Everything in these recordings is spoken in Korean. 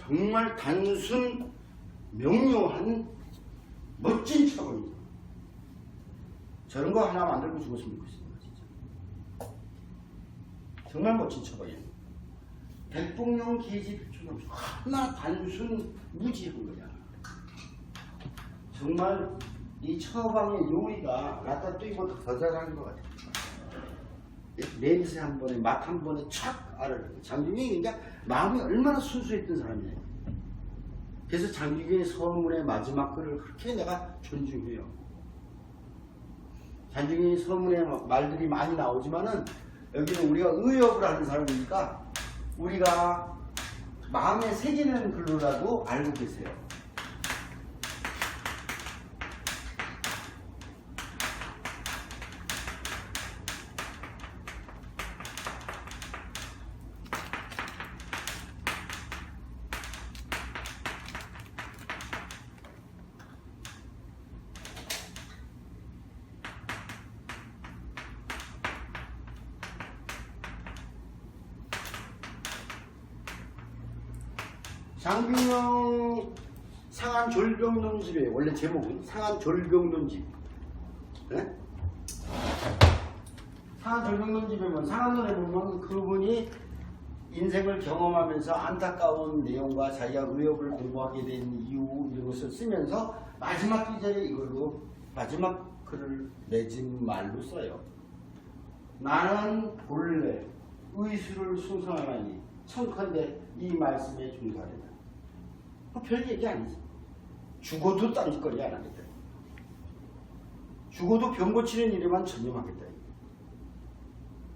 정말 단순 명료한 멋진 처벌입니다. 저런 거 하나 만들고 죽었으면 좋겠습니다. 진짜. 정말 멋진 처벌이에요. 백봉령 계집처럼 하나 단순 무지한 거야. 정말 이 처방의 요리가 나타 뛰고 더 잘하는 것 같아요. 냄새 한 번에 맛 한 번에 촥 알아요. 장균이 그러니까 마음이 얼마나 순수했던 사람이에요. 그래서 장균의 서문의 마지막 글을 그렇게 내가 존중해요. 장균의 서문에 말들이 많이 나오지만은 여기는 우리가 의역을 하는 사람이니까 우리가 마음에 새기는 글로라도 알고 계세요. 장균영 상한졸병론집이에요. 원래 제목은 상한졸병론집. 네? 상한졸병론집에 보면 상한론에 보면 그분이 인생을 경험하면서 안타까운 내용과 자기가 의역을 공부하게 된 이유 이런 것을 쓰면서 마지막 기절에 이걸로 마지막 글을 맺은 말로 써요. 나는 본래 의술을 숭상하나니 청컨대 이 말씀에 중사하리라. 별 얘기 아니지. 죽어도 딴짓거리 안 하겠다. 죽어도 병 고치는 일에만 전념하겠다.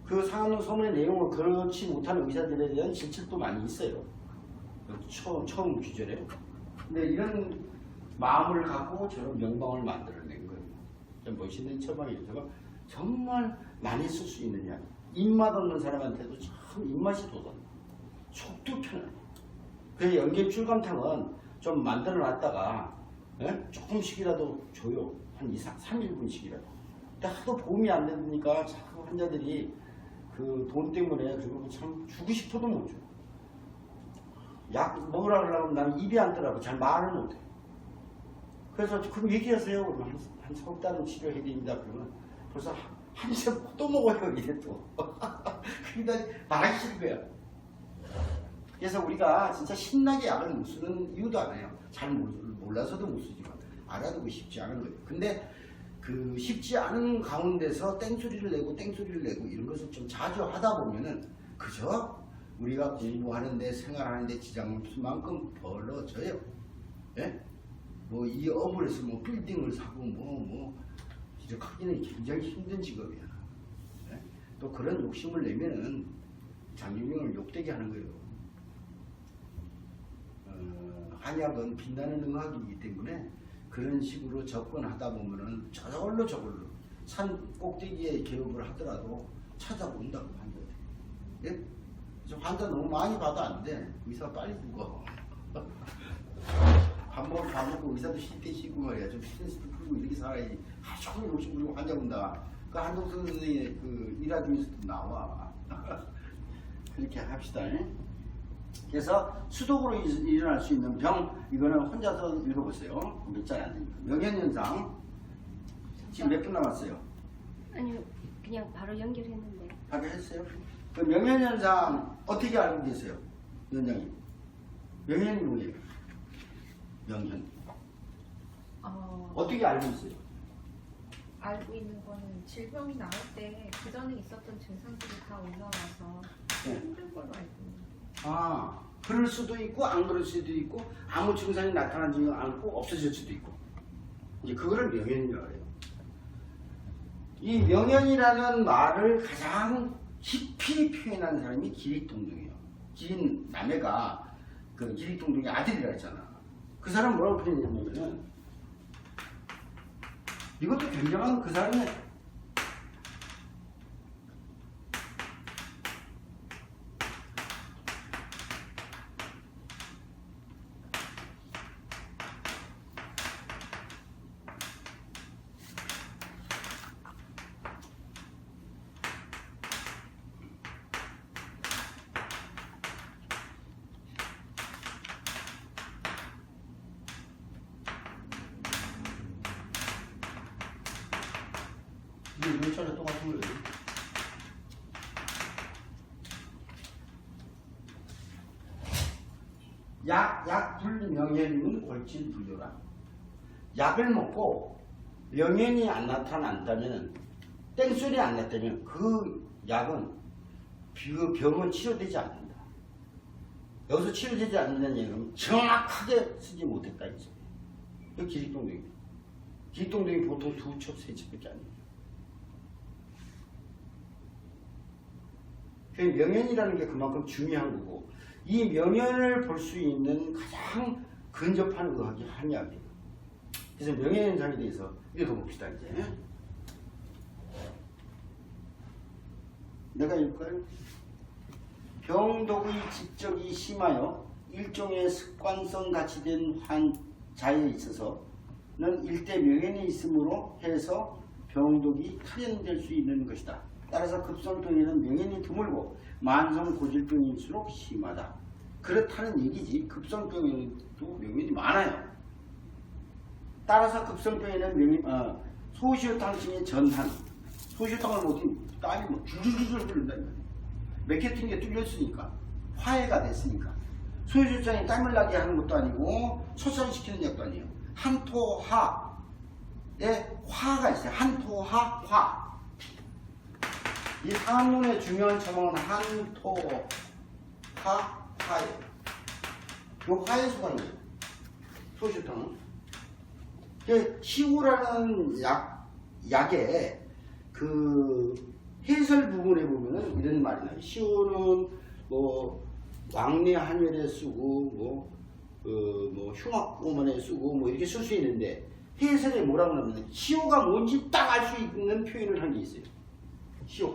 그 상한론 서문의 내용을 그렇지 못하는 의사들에 대한 질책도 많이 있어요. 처음 귀절에. 근데 이런 마음을 갖고 저런 명방을 만들어낸 거예요. 좀 멋있는 처방이에요. 제가 정말 많이 쓸 수 있느냐. 입맛 없는 사람한테도 참 입맛이 돋아. 속도 편해. 그 연계출감탕은 좀 만들어 놨다가 조금씩이라도 줘요. 한 3일분씩이라도. 근데 하도 보험이 안 되니까 자꾸 환자들이 그 돈 때문에 그리고 참 주고 싶어도 못 줘. 약 먹으라 그러면 나는 입이 안 뜨라고 잘 말을 못 해. 그래서 그럼 얘기하세요. 그러면 한 석 달은 치료해야 됩니다. 그러면 벌써 한 세 또 먹어요. 이래 또. 그러니까 말하기 싫은 거야. 그래서 우리가 진짜 신나게 약을 못 쓰는 이유도 알아요. 잘 몰라서도 못 쓰지만 알아두고 쉽지 않은 거예요. 근데 그 쉽지 않은 가운데서 땡소리를 내고 이런 것을 좀 자주 하다 보면은 그저 우리가 공부하는데 생활하는데 지장이 없을 만큼 벌어져요. 예? 뭐 이 업을해서 뭐 빌딩을 사고 이렇게 하기는 굉장히 힘든 직업이야. 예? 또 그런 욕심을 내면은 장균영을 욕되게 하는 거예요. 한약은 빛나는 의학이기 때문에 그런 식으로 접근하다 보면은 저걸로 산 꼭대기에 개업을 하더라도 찾아온다고 환자들. 예? 환자 너무 많이 봐도 안 돼. 의사 빨리 죽어. 밥 먹고 의사도 쉴 때 쉬고 말이야. 좀 스트레스도 풀고 이렇게 살아야지. 하루 종일 욕심 부리고 환자 본다. 그 한동선 선생의 그 일화중에서도 나와. 그렇게 합시다. 그래서 수독으로 일어날 수 있는 병, 이거는 혼자서 읽어보세요. 몇 장 안 됩니다. 명현현상. 지금 몇 분 남았어요? 아니요, 그냥 바로 연결했는데. 바로 했어요? 그 명현현상 어떻게 알고 계세요? 위원장님. 명현이 뭐예요? 명현. 어떻게 알고 있어요? 알고 있는 거는 질병이 나올 때 그 전에 있었던 증상들이 다 올라와서 힘든 걸로 알고 있는 거예요. 그럴 수도 있고 안 그럴 수도 있고 아무 증상이 나타나지 않고 없어질 수도 있고 이제 그거를 명현이라고 해요. 이 명현이라는 말을 가장 깊이 표현한 사람이 기립동동이에요. 긴 남해가 그 기립동동의 아들이라 했잖아. 그 사람 뭐라고 표현했냐면은 이것도 굉장한 그 사람의 이게 문자랑 똑같은 거예요. 약불명예는 골질불교라. 약을 먹고 명예이 안 나타난다면, 땡소리 안 났다면 그 약은 그 병은 치료되지 않는다. 여기서 치료되지 않는다는 얘기는 정확하게 쓰지 못했다 이 소리예요. 그 기립동댕이. 기립동댕이 보통 2첩, 3첩밖에 안 돼요. 그 명연이라는 게 그만큼 중요한 거고, 이 명연을 볼 수 있는 가장 근접한 의학이 한의학이에요. 그래서 명예현상에 대해서 읽어봅시다. 이제 내가 읽을까요? 병독의 집적이 심하여 일종의 습관성 같이 된 환자에 있어서는 일대 명연이 있으므로 해서 병독이 탈현될 수 있는 것이다. 따라서 급성병에는 명연이 드물고 만성 고질병일수록 심하다. 그렇다는 얘기지. 급성병에도 명연이 많아요. 따라서 급성병에는 소시효탕증의 전환, 소시효탕을 못하면 땀이 뭐 줄줄줄 흐른다는 거예요. 맥혀 게 뚫렸으니까, 화해가 됐으니까. 소시효탕이 땀을 나게 하는 것도 아니고 소설시키는 약도 아니에요. 한토하에 화가 있어요. 한토하, 화. 이 상학론의 중요한 처방은 한토하, 화예요. 요 화해수가 있는 거예요. 소시효탕은. 시우라는 약의 그 해설 부분에 보면은 이런 말이 나요. 시우는 뭐 왕래 한열에 쓰고 뭐 흉악고문에 쓰고 뭐 이렇게 쓸 수 있는데, 해설에 뭐라고 하냐면 시우가 뭔지 딱 알 수 있는 표현을 한 게 있어요. 시우.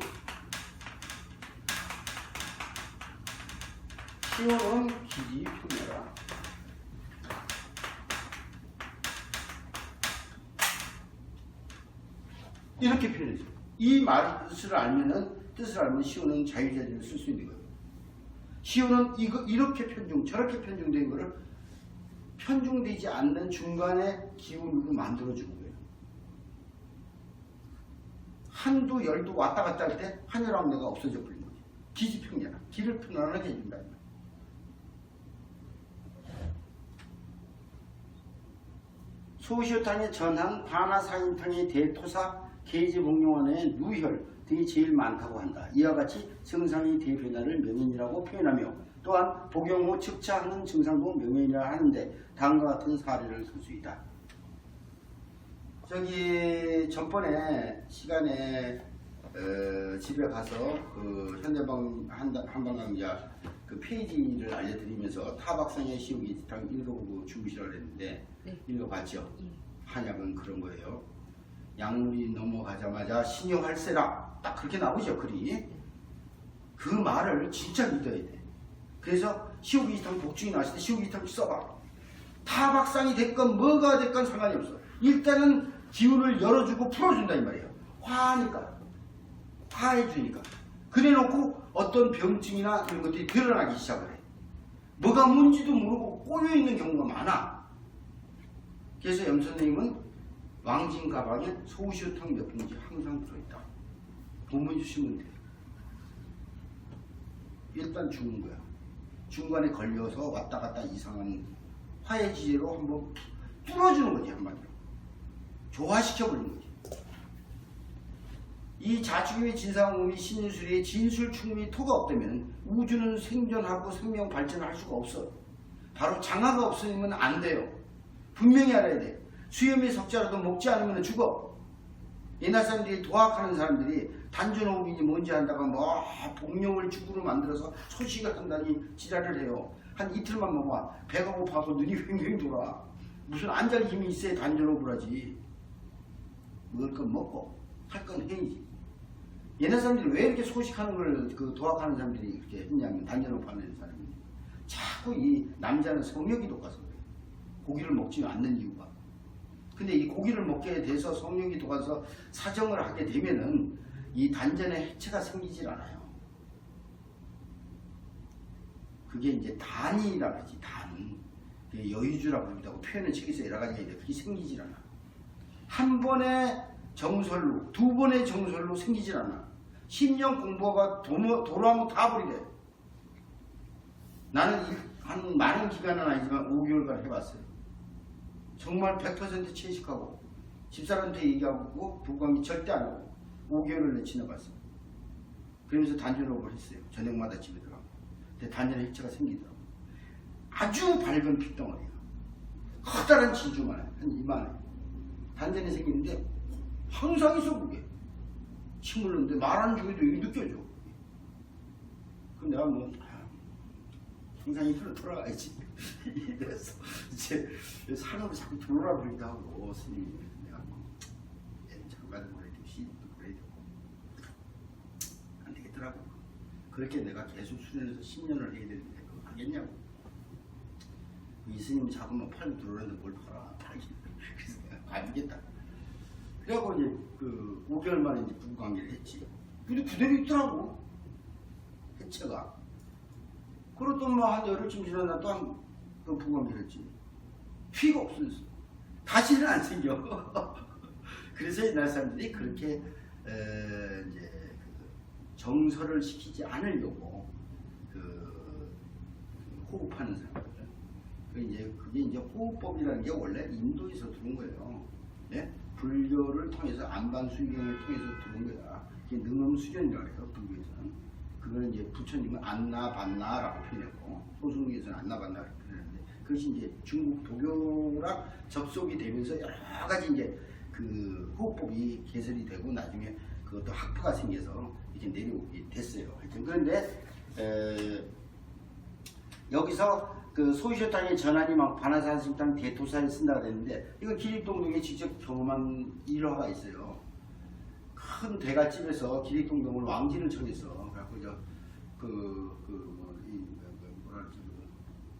시우는 기지표면이라. 이렇게 표현했어요. 이 뜻을 알면 시우는 자유자재를 쓸 수 있는 거예요. 시우는 이렇게 저렇게 편중된 거를 편중되지 않는 중간에 기운으로 만들어주는 거예요. 한두 열도 왔다 갔다 할 때 한열왕래가 없어져 버리는 거죠. 기지평야라. 기를 편안하게 해준다. 소시효탕의 전항, 반화사인탕의 대토사, 계지복용원의 누혈 등이 제일 많다고 한다. 이와 같이 증상의 대변화를 명연이라고 표현하며, 또한 복용 후 측차하는 증상도 명연이라 하는데 다음과 같은 사례를 들 수 있다. 저기 전번에 시간에 집에 가서 그 현대방 한방강좌 그 페이지를 알려드리면서 타박상의 시우기탕 읽어보고 주무시라고 했는데, 네. 읽어봤죠? 한약은 그런 거예요. 약물이 넘어가자마자 신용할세라, 딱 그렇게 나오죠, 글이. 그 말을 진짜 믿어야 돼. 그래서 시우기탕 복중이 나왔을 때 시우기탕 써봐. 타박상이 됐건 뭐가 됐건 상관이 없어. 일단은 기운을 열어주고 풀어준다 이 말이에요. 화하니까, 화해주니까. 그래놓고 어떤 병증이나 그런 것들이 드러나기 시작을 해. 뭐가 뭔지도 모르고 꼬여있는 경우가 많아. 그래서 염선생님은 왕진 가방에 소시효탕 몇 봉지 항상 들어있다. 돈만 주시면 돼. 일단 죽은 거야. 중간에 걸려서 왔다 갔다 이상한 화해지제로 한번 뚫어주는 거지, 한마디로. 조화시켜버리는 거지. 이 자축임의 진상음이 신유술의 진술 충분히 토가 없다면 우주는 생존하고 생명 발전을 할 수가 없어. 바로 장화가 없으면 안 돼요. 분명히 알아야 돼. 수염이 석자라도 먹지 않으면 죽어. 옛날 사람들이 도학하는 사람들이 단전호흡이니 뭔지 한다가 뭐 복룡을 죽으로 만들어서 소식을 한다니 지랄을 해요. 한 이틀만 먹어. 배가 고파서 눈이 휑휑 돌아. 무슨 앉을 힘이 있어야 단전호흡을 하지. 먹을 건 먹고 할 건 해야지. 옛날 사람들이 왜 이렇게 소식하는 걸 그 도학하는 사람들이 이렇게 했냐면, 단전호흡 하는 사람이 자꾸 이 남자는 성욕이 높아서 그래요. 고기를 먹지 않는 이유가. 근데 이 고기를 먹게 돼서 성욕이 녹아서 사정을 하게 되면은 이 단전에 해체가 생기질 않아요. 그게 이제 단이라고 하지, 단. 여유주라고 하기도 하고 표현은 책에서 여러 가지가 있는데 그게 생기질 않아. 한 번에 정설로 2번의 정설로 생기질 않아. 10년 공부가 도로하면 다 버리래. 나는 한 많은 기간은 아니지만 5개월간 해봤어요. 정말 100% 채식하고 집사람한테 얘기하고 부부관계 절대 안 하고 5개월을 내 지나봤어요. 그러면서 단전호흡을 했어요. 저녁마다 집에 들어가고. 근데 단전에 해체가 생기더라고요. 아주 밝은 핏덩어리야. 커다란 진주만 해. 한 이만해. 단전이 생기는데 항상 있어 그게. 침 흘렀는데 말하는 중에도 이게 느껴져. 그럼 내가 뭐 항상 이리로 돌아가야지. 이래서 이제 산으로 자꾸 들어오라 그러기도 하고 스님이 내가 뭐 잠깐 그래도 시도 그래도 안 되겠더라고. 그렇게 내가 계속 수련해서 10년을 해야 되는데 그거 하겠냐고. 이 스님이 자꾸만 팔고 들어오는데 뭘 팔기. 그래서 내가 안 되겠다. 그래갖고 이제 그 5개월 만에 이제 부부관계를 했지. 근데 그대로 있더라고. 해체가. 그리고 또 뭐 한 열흘쯤 지나다 또 한 부부관계를 했지. 피가 없어졌어. 다시는 안 생겨. 그래서 옛날 사람들이 그렇게 이제 그 정설을 시키지 않으려고 그 호흡하는 사람들. 그게 이제 호흡법이라는 게 원래 인도에서 들어온 거예요. 네? 불교를 통해서 안반수경을 통해서 들어온 거야. 그게 능엄수련이라고 해요. 불교에서는. 그거는 이제 부처님은 안나반나라고 표현했고 소승에서는 안나반나라고 표현했는데 그것이 이제 중국 도교랑 접속이 되면서 여러 가지 이제 그 호흡법이 개설이 되고 나중에 그것도 학파가 생겨서 이렇게 내려오게 됐어요. 하여튼 그런데 여기서 그 소위쇼탕의 전환이 막 반화사식당 대토사에 쓴다고 했는데 이건 기립동동에 직접 경험한 일화가 있어요. 큰 대갓집에서 기립동동을 왕진을 청했어. 그래갖고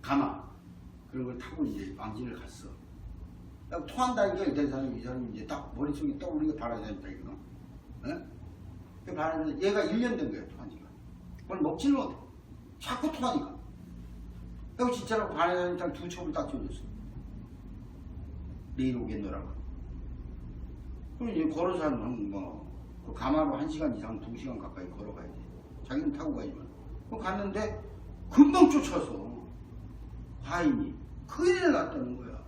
가마 그런 걸 타고 이제 왕진을 갔어. 토한다는 게 이 사람이 이제 딱 머릿속에 떠오르는 게 반화사식당 이거는. 그 반화사식당 얘가 1년 된 거야 토한 지가. 그걸 먹지를 못해. 자꾸 토하니까. 그리고 진짜로 반에다가 2첩을 딱 줘줬어. 내일 오겠노라고. 그럼 이제 걸어서 그 가마로 1시간 이상, 2시간 가까이 걸어가야 돼. 자기는 타고 가야지만. 그 갔는데 금방 쫓아서 화인이 큰일 났다는 거야.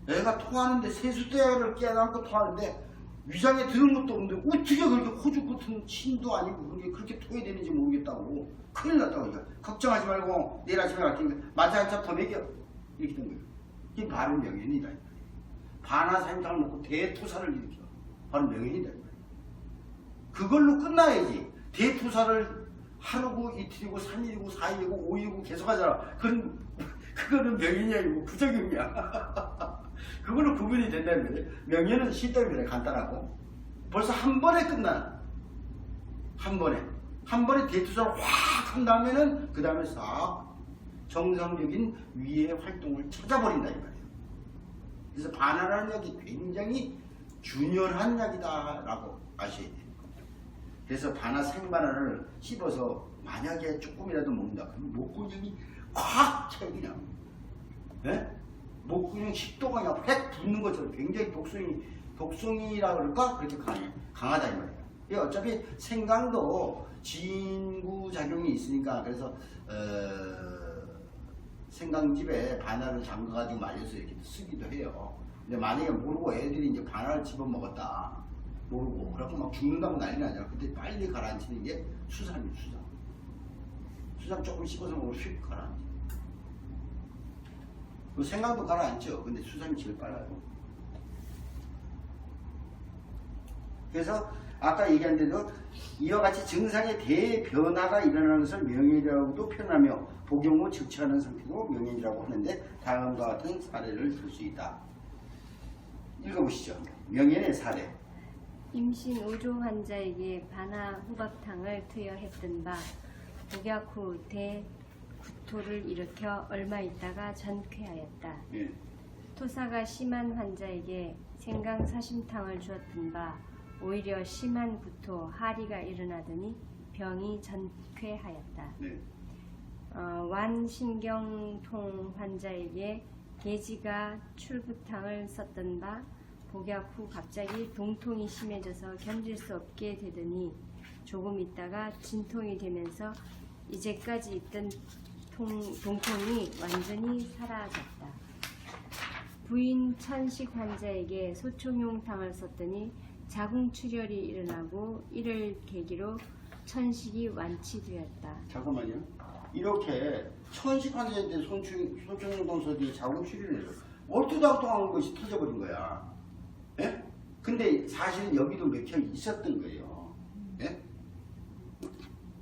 애가 토하는데 세수대를 깨닫고 토하는데 위장에 드는 것도 없는데 어떻게 그렇게 호주 같은 침도 아니고 그렇게 토해야 되는지 모르겠다고 큰일 났다고. 그러니까 걱정하지 말고 내일 아침에 갈 테니까 마차 한 차 더 먹여 이렇게 된 거예요. 이게 바로 명현이다. 반화사님탕을 먹고 대토사를 일으켜. 바로 명현이다. 그걸로 끝나야지. 대토사를 하루고 이틀이고 3일이고 4일이고 5일이고 계속 하잖아. 그거는 명현이 아니고 부적용이야. 그걸로 구분이 된다는 거예요. 명예는 쉽다는 거예요. 간단하고. 벌써 한 번에 끝나. 한 번에 대투사를 확 한 다음에는 그 다음에 싹 정상적인 위의 활동을 찾아버린다 이 말이에요. 그래서 반화라는 약이 굉장히 균열한 약이다라고 아셔야 돼요. 그래서 반화 생반화를 씹어서 만약에 조금이라도 먹는다 그러면 목근육이 확 차요 그냥. 네? 목근육 식도가 그냥 획 붙는 것처럼 굉장히 독성이라 그럴까? 그렇게 강하다 이 말이에요. 어차피 생강도 진구작용이 있으니까 그래서 생강즙에 반화를 담가가지고 말려서 이렇게 쓰기도 해요. 근데 만약에 모르고 애들이 이제 반화를 집어먹었다 모르고 그래갖고 막 죽는다고 난리 나잖아. 그때 빨리 가라앉히는 게 수삼이에요. 수삼 조금 씹어서 먹으면 휙 가라앉혀. 생강도 가라앉죠. 근데 수삼이 제일 빨라요. 그래서 아까 얘기한 대로 이와 같이 증상의 대변화가 일어나는 것을 명예라고도 표현하며 복용 후 즉시하는 상태도 명예라고 하는데 다음과 같은 사례를 들 수 있다. 읽어보시죠. 명예의 사례. 임신 5조 환자에게 반화 후박탕을 투여했던 바 복약 후 대구토를 일으켜 얼마 있다가 전쾌하였다. 예. 토사가 심한 환자에게 생강 사심탕을 주었던 바 오히려 심한 구토, 하리가 일어나더니 병이 전쾌하였다. 네. 완신경통 환자에게 계지가 출부탕을 썼던 바 복약 후 갑자기 동통이 심해져서 견딜 수 없게 되더니 조금 있다가 진통이 되면서 이제까지 있던 동통이 완전히 사라졌다. 부인 천식 환자에게 소총용탕을 썼더니 자궁출혈이 일어나고 이를 계기로 천식이 완치되었다. 잠깐만요. 이렇게 천식 환자한테 소총용탕 써더니 자궁출혈을 해서 얼토당통한 것이 터져버린 거야. 예? 근데 사실은 여기도 맥혀 있었던 거예요. 예?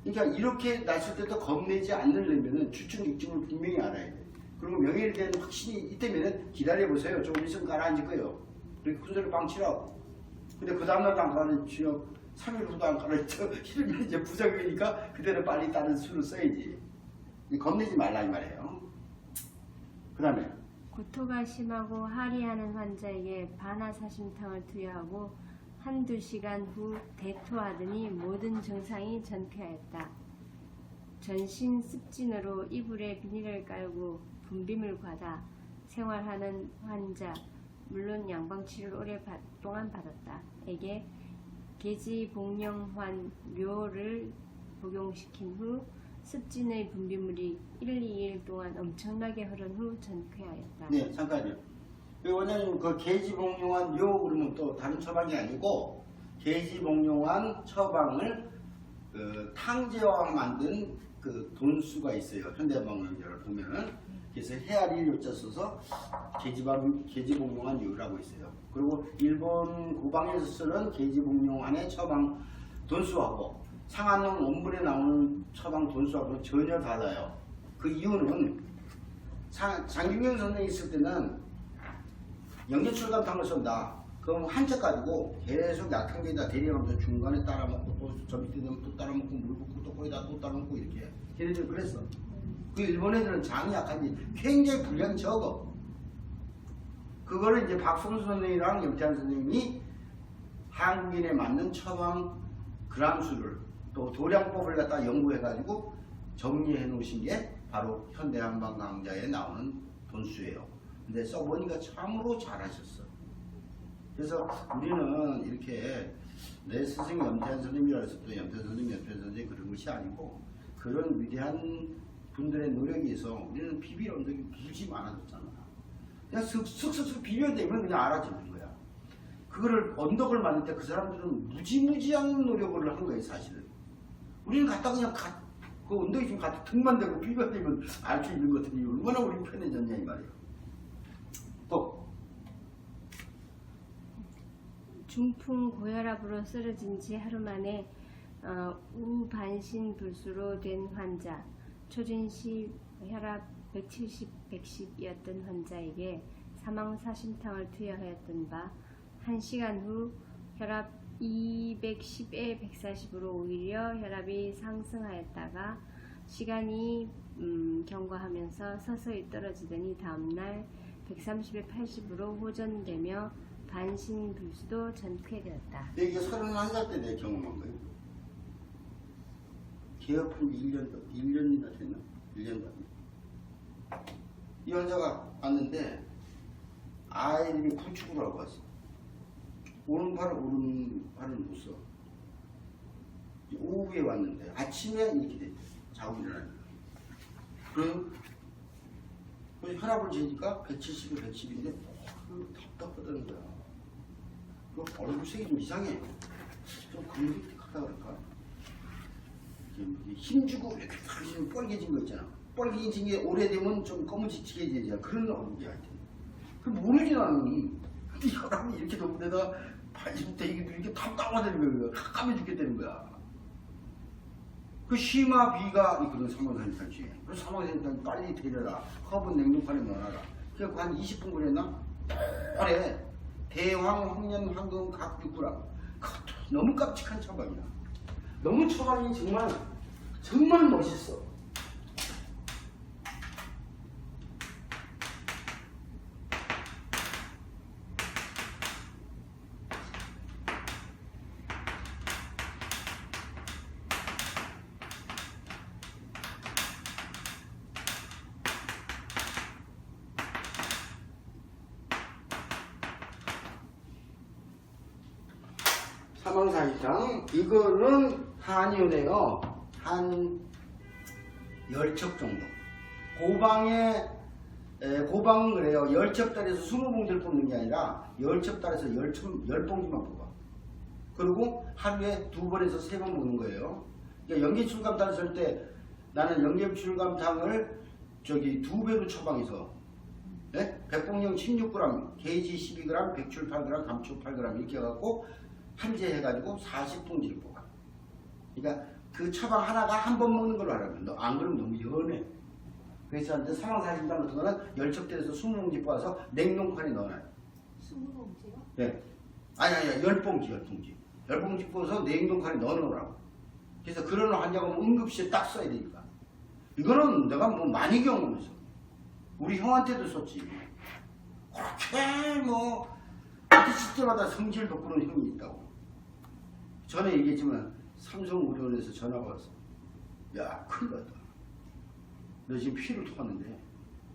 그러니까 이렇게 났을 때도 겁내지 않으려면 추측익증을 분명히 알아야 돼. 그리고 명예에 대한 확신이 있다면 기다려보세요. 조금 있으면 가라앉을 거예요. 그렇게 큰소리 빵 치라고. 근데 그 다음날도 안 가라앉히요. 3일 후도 안 가라앉혀. 이러면 이제 부작용이니까 그대로 빨리 다른 수를 써야지. 겁내지 말라 이 말이에요. 그 다음에 구토가 심하고 하리하는 환자에게 반화사심탕을 투여하고 한두 시간 후 대토하더니 모든 증상이 전쾌하였다. 전신 습진으로 이불에 비닐을 깔고 분비물 과다 생활하는 환자, 물론 양방치료를 오랫동안 받았다. 에게 계지복령환료를 복용시킨 후 습진의 분비물이 1, 2일 동안 엄청나게 흐른 후 전쾌하였다. 네, 잠깐요. 원장님 그 계지복용한 요 그러면 또 다른 처방이 아니고 계지복용한 처방을 탕제와 만든 그 돈수가 있어요. 현대방명제를 보면은 그래서 헤아리 요자 써서 계지복용한 요라고 있어요. 그리고 일본 고방에서 쓰는 계지복용한의 처방 돈수하고 상한론 원문에 나오는 처방 돈수하고는 전혀 달라요. 그 이유는 장균영 선생이 있을 때는 영양출감탕을 쓴다. 그럼 한 책 가지고 계속 약한 게다 데려가면서 중간에 따라 먹고 또 저 밑에 되면 또 따라 먹고 물 붓고 또 거기다 또 따라 먹고 이렇게. 걔네들 그랬어. 그 일본 애들은 장이 약한지 굉장히 분량이 적어. 그거를 이제 박성수 선생이랑 염태한 선생님이 한국인에 맞는 처방 그람수를 또 도량법을 갖다 연구해가지고 정리해 놓으신 게 바로 현대한방강자에 나오는 돈수예요. 근데 써보니까 참으로 잘하셨어. 그래서 우리는 이렇게 내 스승 염태한 선생님이라 해서 또 염태한 선생님 그런 것이 아니고 그런 위대한 분들의 노력에 의해서 우리는 비빌 언덕이 무지 많아졌잖아. 그냥 슥슥슥 비벼대면 그냥 알아지는 거야. 그거를 언덕을 만들 때 그 사람들은 무지무지한 노력을 한 거예요, 사실은. 우리는 갖다 그냥 그 언덕이 좀 갖다 등만 대고 비벼대면 알 수 있는 것들이 얼마나 우리 편해졌냐 이 말이에요. 또 중풍 고혈압으로 쓰러진 지 하루 만에 우반신불수로 된 환자, 초진시 혈압 170, 110이었던 환자에게 사망사심탕을 투여하였던 바 1시간 후 혈압 210에 140으로 오히려 혈압이 상승하였다가 시간이 경과하면서 서서히 떨어지더니 다음날 130에 80으로 호전되며 반신불수도 전쾌되었다. 이게 31살 때 내 경험한 거예요. 개업한 지 1년이나 됐나? 1년 반. 이 환자가 왔는데 아이들이 구축을 하고 왔어. 오른팔을 못 써. 오후에 왔는데 아침에 이렇게 됐대. 자고 일어나니까. 그래서 혈압을 재니까 170에 110인데 답답하다는 거야. 그 얼굴색이 좀 이상해. 좀 그림직하다 그럴까? 힘주고 이렇게 뻘개진 거 있잖아. 뻘개진 게 오래되면 좀 검은지치게 되잖아. 그런 얼굴이 하여튼. 그 모르지 나는. 근데 혈압이 이렇게 높은 데다 발진대 이게 답답하다는 거야. 깜깜해 죽겠다는 거야. 그 심화비가 있거든, 사망사심탕 중에. 그 사망사심탕 빨리 데려라. 허브 냉동판에 넣어놔라. 그래서 한 20분 그랬나? 아래 대황, 황년, 황금, 각 6g. 너무 깜찍한 처방이야. 너무 처방이 정말 멋있어. 사망사실상 이거는 한이온에요. 한 10첩 정도. 고방은 그래요. 10첩달에서 20봉지를 뽑는 게 아니라 10첩달에서 10봉지만 뽑아. 그리고 하루에 2번에서 3번 먹는 거예요. 그러니까 연계출감탕을 쓸 때 나는 연계출감탕을 2배로 처방해서 백봉령 16g, 게이지 12g, 백출 8g, 감초 8g 이렇게 해갖고 한제 해가지고 40봉지를 뽑아. 그러니까 그 처방 하나가 한 번 먹는 걸로 하라면 안 그러면 너무 연해. 그래서 한테 사망사실상 같은 거는 10첩대에서 20봉지 뽑아서 냉동칸에 넣어놔요. 20봉지요? 네. 아니 10봉지. 10봉지 뽑아서 냉동칸에 넣어놓으라고. 그래서 그런 환자가 응급실에 딱 써야 되니까. 이거는 내가 뭐 많이 경험했어. 우리 형한테도 썼지. 그렇게 부딪힐 때마다 성질 돋구는 형이 있다고. 전에 얘기했지만 삼성의료원에서 전화가 왔어. 야, 큰일 났다. 너 지금 피를 토하는데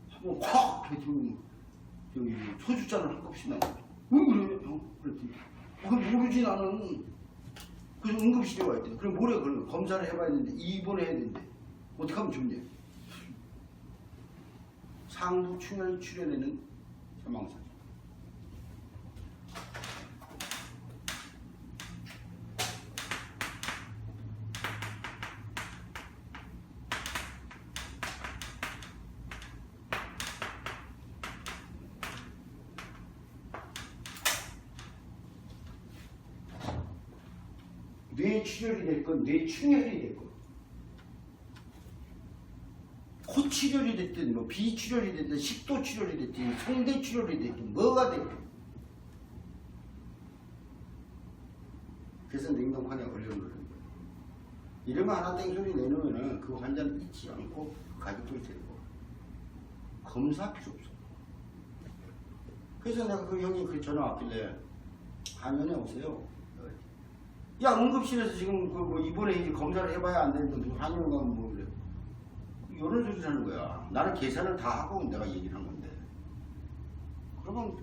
한번 콱 해주면 소주잔을 한 컵씩 나와. 왜 그래? 그랬더니 그걸 모르지 나는. 그래서 응급실에 와 있대. 그럼 뭐래? 그럼 검사를 해봐야 되는데 입원해야 되는데 어떻게 하면 좋냐? 상부 충혈 출혈에는 사망사실. 뇌출혈이 됐건 뇌충혈이 됐건 코출혈이 됐든 비출혈이 됐든 식도출혈이 됐든 성대출혈이 됐든 뭐가 됐든 그래서 냉동칸에 올려놓는 거예요. 이러면 하나 땡소리 내놓으면 그 환자는 잊지 않고 가족들이 데리고 검사 필요 없어. 그래서 내가 그 형이 그 전화 왔길래 한의원에 오세요. 야, 응급실에서 지금 입원해 이제 검사를 해봐야 안 되는데 무슨 한의원 가면 뭐 그래. 이런 소리 하는 거야. 나는 계산을 다 하고 내가 얘기를 한 건데. 그러면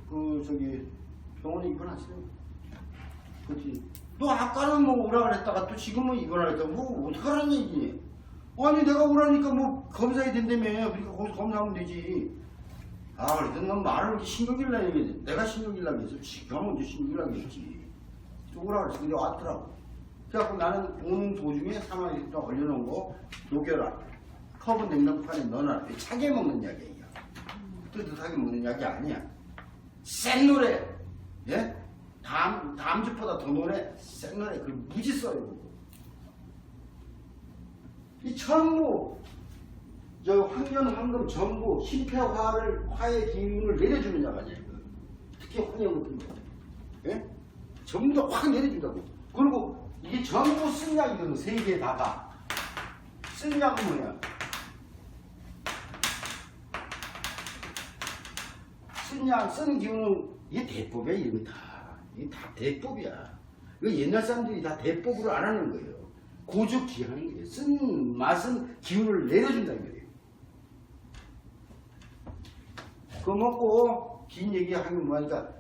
병원에 입원하세요. 그렇지. 너 아까는 오라 그랬다가 또 지금은 입원하라 했다가 어떡하라는 얘기니? 아니 내가 오라니까 검사해야 된다며. 그러니까 거기서 검사하면 되지. 그래도 넌 말을 이렇게 신경질나 얘기해. 내가 신경질나게 해서 지금 먼저 신경질나게 했지. 오라 그랬어. 근데 왔더라고. 그래갖고 나는 오는 도중에 사망사실상 얼려놓은 거 녹여라. 컵은 냉동칸에 넣어놔. 차게 먹는 약이야. 뜨뜻하게 먹는 약이 아니야. 센 노래. 예? 다음주보다 더 노래. 센 노래. 그 무지 써요. 이 전부 황련, 황금, 전부 심폐화의 기운을 내려주는 약 아니야. 특히 황련 같은 거. 예? 전부 다 확 내려준다고. 그리고 이게 전부 쓴 약이거든. 세 개 다가. 쓴 약은 뭐냐? 쓴 기운은 이게 대법이야. 이게 다 대법이야. 이거 옛날 사람들이 다 대법으로 안 하는 거예요. 고죽기하는 거예요. 쓴 맛은 기운을 내려준다는 거예요. 그거 먹고 긴 얘기하면 뭐하니까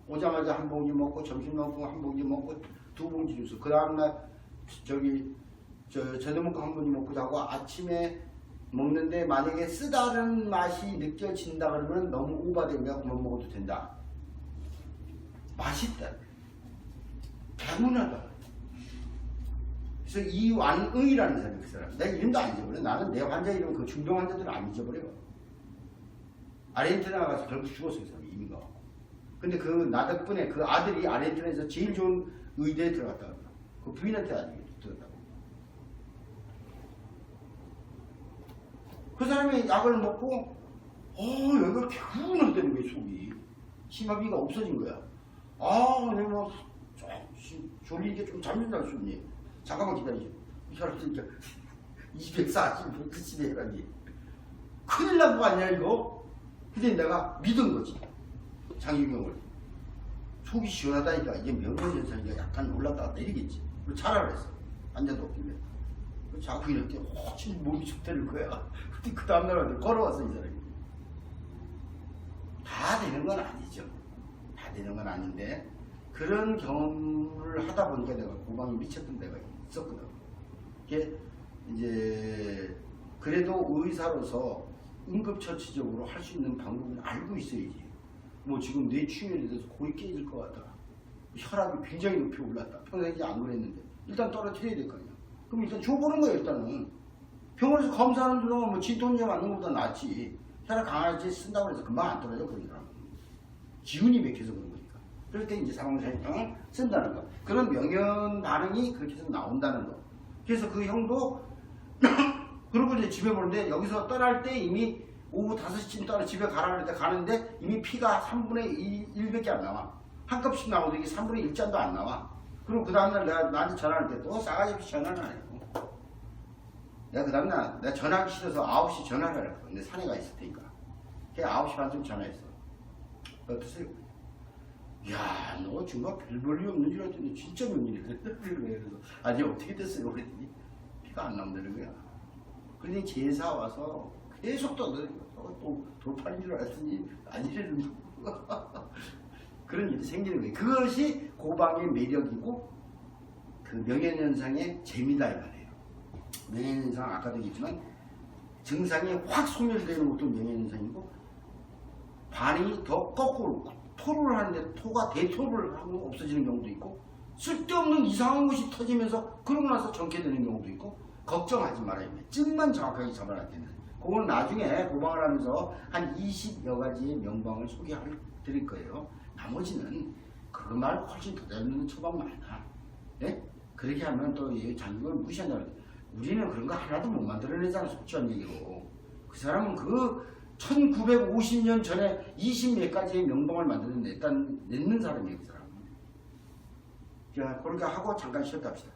오자마자 한 봉지 먹고 점심 먹고 한 봉지 먹고 2봉지 주스. 그 다음날 저녁 먹고 한 봉지 먹고 자고 아침에 먹는데 만약에 쓰다른 맛이 느껴진다 그러면 너무 오바되면 그만 먹어도 된다. 맛있다. 개운하다. 그래서 이완의라는 사람이 그 사람. 내가 이름도 안 잊어버려. 나는 내 환자 이름 그 중병 환자들은 안 잊어버려. 아르헨티나 가서 결국 죽었어. 그 사람이 이민가. 근데 나 덕분에 그 아들이 아르헨티나에서 제일 좋은 의대에 들어갔다. 그 부인한테 아직 들었다고. 그 사람이 약을 먹고 여기가 개운하다는 거야. 속이. 심화비가 없어진 거야. 내가 졸리니까 좀 잠 좀 잘 수 있니? 잠깐만 기다리죠. 이 사람 진짜 240, 190에 해가니 큰일 난 거 아니야 이거? 근데 내가 믿은 거지. 장유경을. 속이 시원하다니까 이게 명령현상이가 약간 올랐다가 내리겠지. 그리고 자라 그랬어. 앉아도 없길래. 자꾸 이렇게 훨씬 몸이 좋다는 거야. 근데 그 다음날 걸어왔어 이 사람이. 다 되는 건 아니죠. 다 되는 건 아닌데 그런 경험을 하다 보니까 내가 고방에 미쳤던 데가 있었거든. 이게 이제 그래도 의사로서 응급처치적으로 할 수 있는 방법을 알고 있어야지. 뭐 지금 뇌출혈에 대해서 거의 깨질 것 같다. 혈압이 굉장히 높이 올랐다. 평상시 안 그랬는데 일단 떨어뜨려야 될 거 아니야. 그럼 일단 줘보는 거야. 일단은 병원에서 검사하는 동안 뭐 진통제 맞는 것보다 낫지. 혈압 강화제 쓴다고 해서 금방 안 떨어져. 그런 사람은 기운이 맥혀서 그런 거니까. 그럴 때 이제 사망사실증을 쓴다는 거. 그런 명현 반응이 그렇게 해서 나온다는 거. 그래서 그 형도 그러고 이제 집에 보는데 여기서 떠날 때 이미 오후 5시쯤 떠나 집에 가라 그럴 때 가는데 이미 피가 3분의 1밖에 안 나와. 한 컵씩 나오도 이게 3분의 1잔도 안 나와. 그리고 그 다음날 내가 나한테 전화할 때 또 싸가지 없이 전화를 안 해요. 내가 그 다음날 내가 전화하기 싫어서 9시 전화를 하라고. 근데 산에가 있을 테니까. 걔 9시 반쯤 전화했어. 어떠세요? 야, 너 정말 별 볼일 없는 줄 알았더니 진짜 면일이 됐다. 그래서 아니 어떻게 됐어요? 그랬더니 피가 안 나온다는 거야. 그러니 제사 와서 계속 또 돌팔인 줄 알았더니 아니라는 거. 그런 일이 생기는 거예요. 그것이 고방의 매력이고 그 명예현상의 재미다 이 말이에요. 명예현상 아까도 얘기했지만 증상이 확 소멸되는 것도 명예현상이고 반응이 더 거꾸로 토를 하는데 토가 대토를 하고 없어지는 경우도 있고 쓸데없는 이상한 것이 터지면서 그러고 나서 정체되는 경우도 있고 걱정하지 말아야 돼. 찜만 정확하게 잡아놔야 되는. 그건 나중에 고방을 하면서 한 20여 가지의 명방을 소개해드릴 거예요. 나머지는 그거 말고 훨씬 더 되는 처방 많아. 예? 그렇게 하면 또 장기를 무시한다는 거예요. 우리는 그런 거 하나도 못 만들어내잖아. 속지한 얘기로. 그 사람은 그 1950년 전에 20몇 가지의 명방을 만들어냈는 사람이에요. 그 사람은. 자, 그러니까 하고 잠깐 쉬었다 합시다.